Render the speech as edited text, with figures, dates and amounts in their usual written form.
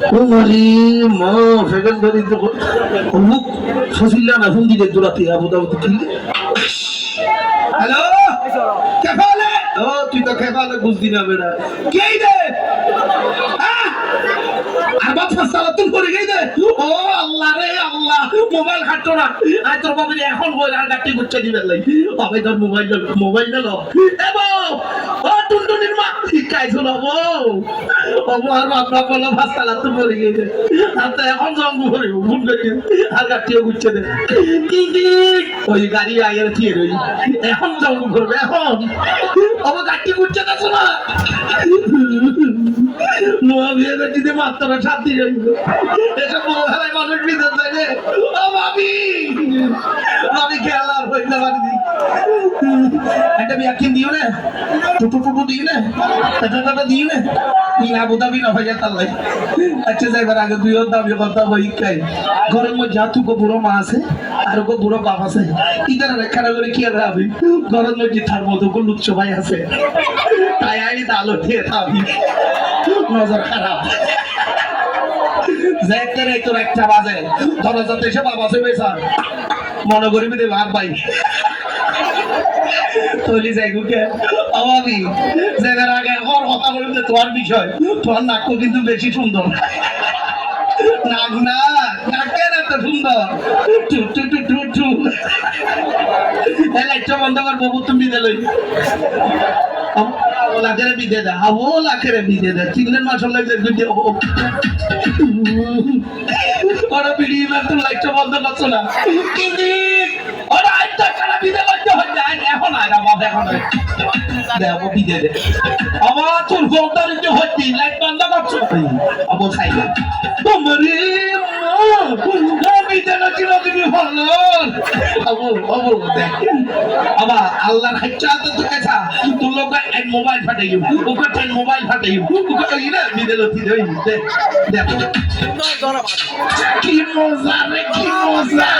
ওমারি মা সেকেন্ডারি তো অমুক ফসিল্লা না ফোন দিলে দূরাতে আবু দাবু কি হ্যালো কেফালে ও তুই তো কেফালে বুঝদি না বেটা কে রে আর বাপ ফাসালা তুই করে গেই দে ও আল্লাহ রে আল্লাহ মোবাইল হাঁটো না আই তোর বাবা এখন বই আর গাটি গুচ্ছা দিবে লাই বাবা তোর মোবাইল লো এবো ও টুনটুনির মা কাই শোনাবো আমার বাবা বলো ফাসালা তুই করে গেই দে আর তো এখন জঙ্গু করে ভুল করে আর গাটিও গুচ্ছা দে কি ওই গাড়ি আইয়ার কি রই এখন জঙ্গু করবে এখন বাবা গাটি গুচ্ছা না শোনা নোয়া বিয়ে দিতে মাত্র শান্তি রইল এসব মহারায় মানুষ বিদেশ থাকে ও ভাবি আমি খেলার হইতে পারি একটা বিয়া কিন দিও না টুটু দিও না টাটা দিও না আবু দাবি না হয়ে যেত লাই আচ্ছা যাইবার আগে দুইও দাবি কথা বই খাই ঘরের মধ্যে যা তুকো বুড়ো মা আছে আর ওকে বুড়ো বাপ আছে ইদার রেখা করে কি আর ভাবি ঘরের মধ্যে তার মতো কোন লুচ্ছ ভাই আছে তাই আই দালো দিয়ে থাকি নজর খারাপ যাইতে তোর একটা বাজে ধরো যাতে এসে বাবা সে বেসা মনে করিবি রে ভাব ভাই তৈলি যাই গুকে আমি যাবার আগে ওর কথা বলতে তোমার বিষয় তোমার নাক কিন্তু বেশি সুন্দর নাক না নাকের এত সুন্দর টু টু টু টু টু লাইটটা বন্ধ কর বাবু তুমি দিলে লাখের বিদে দা ও লাখের বিদে দা চিংড়ের মাছ লাগলে দুটো ওরা বিড়ি তো লাইটটা বন্ধ করছো না কিন্তু ওরা আইটা খারাপ বিদে লাগতে হয় না এখন আয় বাবা এখন দেবো বিদে দে আমার তোর ফোনটা নিতে হচ্ছে লাইট বন্ধ করছো আবো খাই তোমারে আমি যেন চিরদিনই ভালো আবো আবো দেখ আবার আল্লাহর হাইটা তো কেছা তুই লোক এক মোবাইল ফাটাই ওকে টেন মোবাইল ফাটাই ওকে ইনা বিদেলতি দেই দেখ কি মজা রে কি মজা